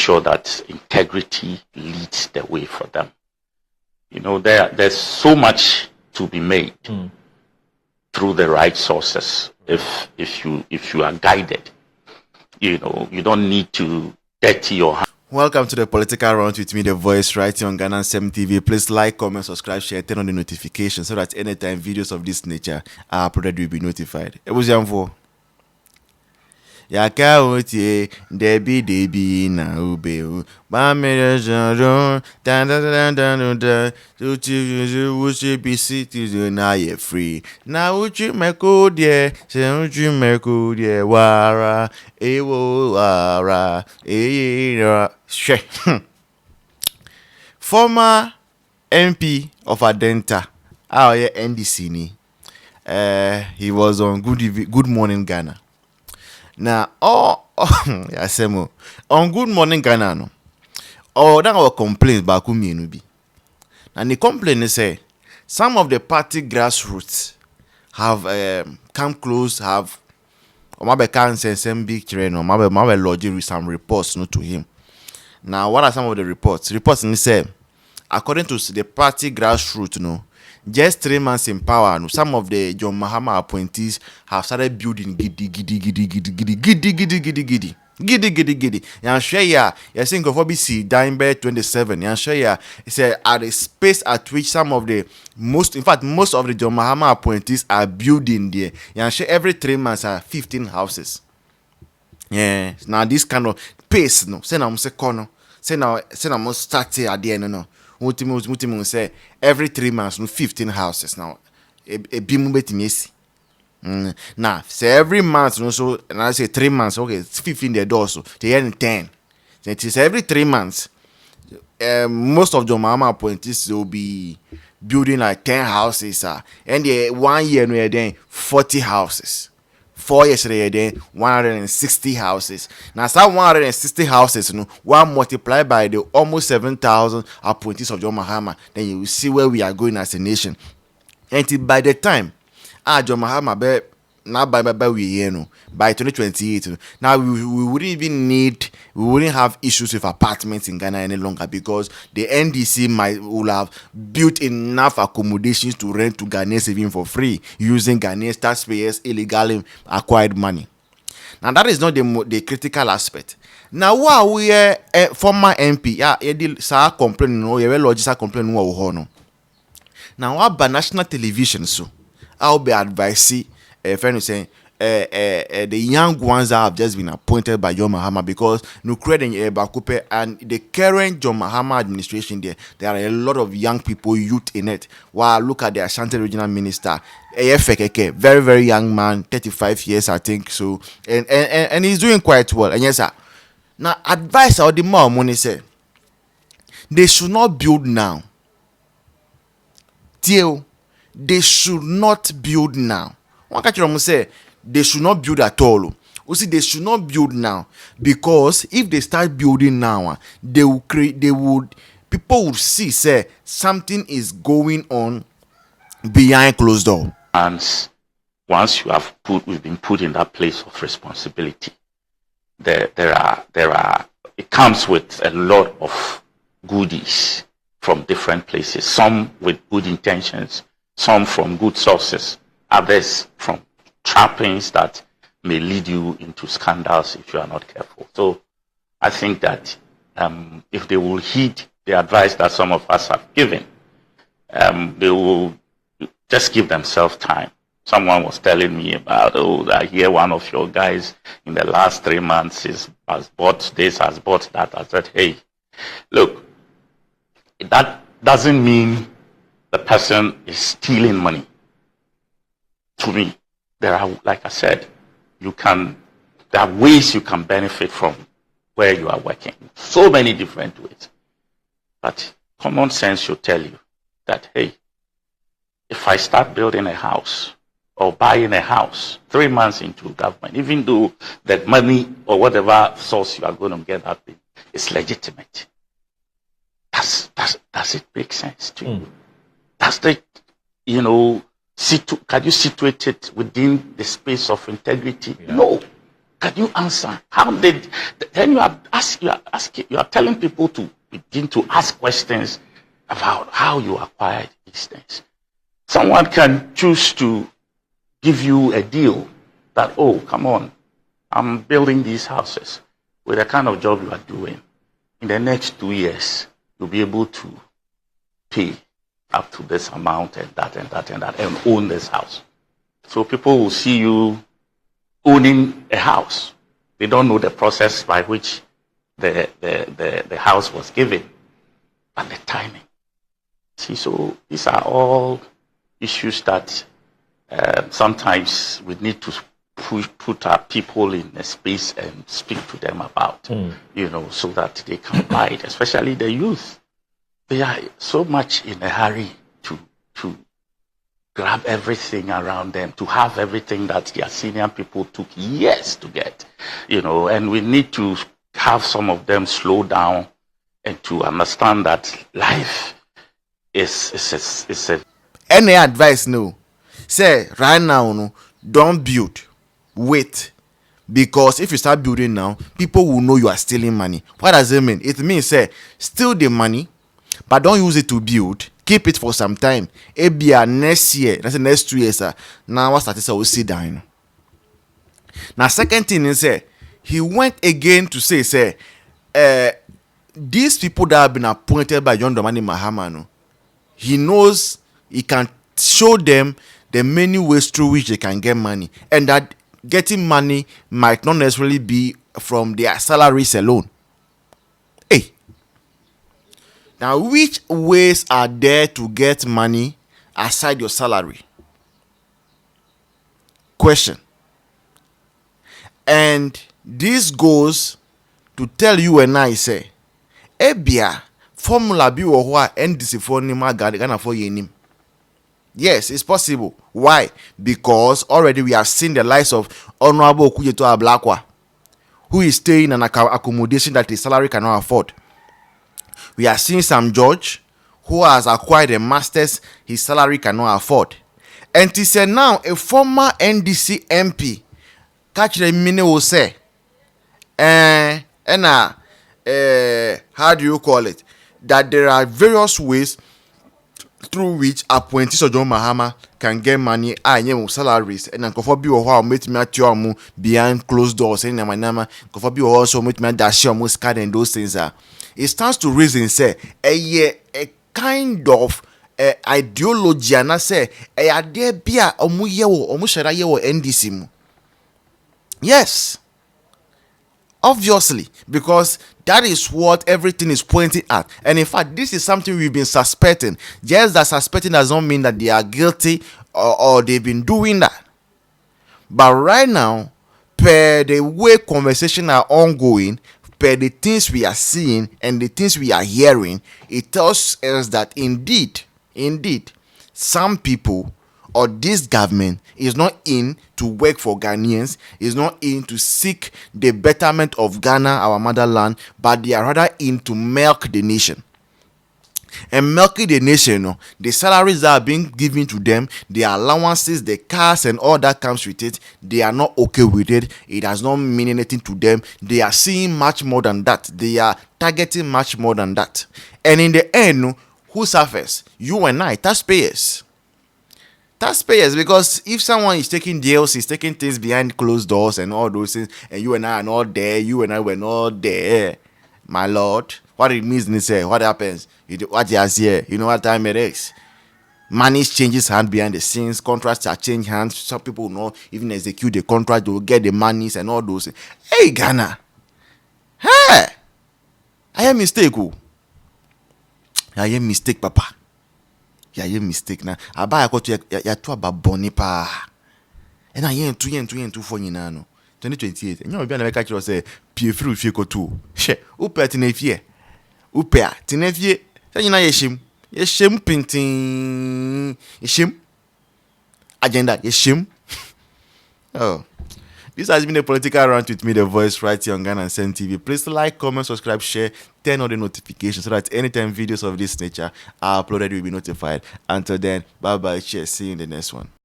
sure that integrity leads the way for them. You know, there's so much to be made through the right sources if you are guided. You know, you don't need to dirty your hands. Welcome to the Political Round with me, the voice, right here on Ghana TV. Please like, comment, subscribe, share, turn on the notifications so that anytime videos of this nature are uploaded, you'll be notified. It was Yamvo. Ayɛka otie debi na ube ba mere jaro dan uchi bisi to na ye free na uchi meko die se uchi meko die wara ewo wara she. Former MP of Adenta, Ayɛka NDC ni, he was on Good Morning Ghana. Now, on Good Morning Ghana, no, that our complaints back be. And the complaint is say some of the party grassroots have come close, have can say some big train or lodging with some reports not to him. Now, what are some of the reports? Reports in say, according to the party grassroots, no. Just 3 months in power, some of the John Mahama appointees have started building giddy. And share ya, you think of OBC Dimebed 27. And share ya, it's at a space at which some of the most of the John Mahama appointees are building there. And share every 3 months are 15 houses. Yeah, now this kind of pace, no. Say now, say corner. Say now, start here at the end, no. Multiple say every 3 months, 15 houses now. A bimu betimesi. Now, say every month, so and I say 3 months, okay, it's 15 the door, so they end 10. So it is every 3 months. Most of the mama appointees will be building like 10 houses, and 1 year we are doing 40 houses. 4 years later, 160 houses. Now, some 160 houses, one multiplied by the almost 7,000 appointees of John Mahama, then you will see where we are going as a nation. And by the time, John Mahama, now by 2028, now we wouldn't have issues with apartments in Ghana any longer because the NDC will have built enough accommodations to rent to Ghanaians even for free using Ghanaians taxpayers illegally acquired money. Now that is not the critical aspect. Now while we are former MP, now what national television so I'll be advising friend saying the young ones that have just been appointed by John Mahama because Bakupe and the current John Mahama administration there are a lot of young people, youth in it. While look at the Ashanti regional minister, Ayɛka, very, very young man, 35 years, I think so, and he's doing quite well. And yes, sir. Now, advice or the more money say they should not build now. They should not build now. One catch say they should not build at all. You see, they should not build now because if they start building now, people would see say something is going on behind closed door. And once we've been put in that place of responsibility, there are it comes with a lot of goodies from different places. Some with good intentions, some from good sources. Others from trappings that may lead you into scandals if you are not careful. So I think that if they will heed the advice that some of us have given, they will just give themselves time. Someone was telling me about, I hear one of your guys in the last 3 months has bought this, has bought that. I said, hey, look, that doesn't mean the person is stealing money. To me, there are, like I said, there are ways you can benefit from where you are working. So many different ways. But common sense should tell you that, hey, if I start building a house or buying a house 3 months into government, even though that money or whatever source you are going to get that thing is legitimate, does it make sense to you? Does the, can you situate it within the space of integrity? Yeah. No. Can you answer? How did? Then you are telling people to begin to ask questions about how you acquired these things. Someone can choose to give you a deal that, oh, come on, I'm building these houses with the kind of job you are doing. In the next 2 years, you'll be able to pay up to this amount and that and that and that and own this house. So people will see you owning a house. They don't know the process by which the house was given, but the timing. See, so these are all issues that sometimes we need to put our people in a space and speak to them about, so that they can buy it, especially the youth. They are so much in a hurry to grab everything around them, to have everything that their senior people took years to get, and we need to have some of them slow down and to understand that life is a... Any advice, no? Say, right now, no, don't build. Wait. Because if you start building now, people will know you are stealing money. What does it mean? It means, say, steal the money, but don't use it to build. Keep it for some time. Ebia next year, that's the next 2 years. Now what started will sit down. Now second thing is he went again to say these people that have been appointed by John Dramani Mahama, he knows he can show them the many ways through which they can get money, and that getting money might not necessarily be from their salaries alone. Hey. Now, which ways are there to get money aside your salary? Question. And this goes to tell you and I say, Ebia, formula bi wo ho a NDC for ni ma Ghana for yenim. Yes, it's possible. Why? Because already we have seen the lives of Honorable Okujeto Ablakwa, who is staying in an accommodation that his salary cannot afford. We are seeing Sam George, who has acquired a master's his salary cannot afford. And he said now a former NDC MP, catch the mini will say, how do you call it? That there are various ways through which appointees of John Mahama can get money salaries, and for be or meet me at your behind closed doors and for be also meet me dash your card and those things are. It stands to reason say a kind of ideology and I say a there be a omushara yewo NDC mu. Yes, obviously, because that is what everything is pointing at. And in fact, this is something we've been suspecting. Just that suspecting does not mean that they are guilty or they've been doing that. But right now, per the way conversations are ongoing, per the things we are seeing and the things we are hearing, it tells us that indeed, some people or this government is not in to work for Ghanaians, is not in to seek the betterment of Ghana, our motherland, but they are rather in to milk the nation. And milking the nation, the salaries that are being given to them, the allowances, the cars and all that comes with it, they are not okay with it. It does not mean anything to them. They are seeing much more than that. They are targeting much more than that. And in the end, who suffers? You and I, taxpayers. Taxpayers, because if someone is taking deals, he's taking things behind closed doors and all those things, and you and I are not there, you and I were not there, my lord. What it means is what happens? What you see, you know what time it is. Money changes hand behind the scenes, contracts are changing hands. Some people will not even execute the contract, they will get the monies and all those things. Hey Ghana, hey, I am mistake. I am mistake, Papa. Yeah, you mistake now. I buy a to ya to about Bonnie pa. And I ain't 2 for you now. 2028. And you be na catch you say pie free fie ko she upe tinefie upe tinefie say you na yeshim pintin yeshim agenda yeshim. Oh, this has been a political rant with me, the voice, right here on Ghana and Sen TV. Please like, comment, subscribe, share, turn on the notifications so that anytime videos of this nature are uploaded, you'll be notified. Until then, bye bye, cheers, see you in the next one.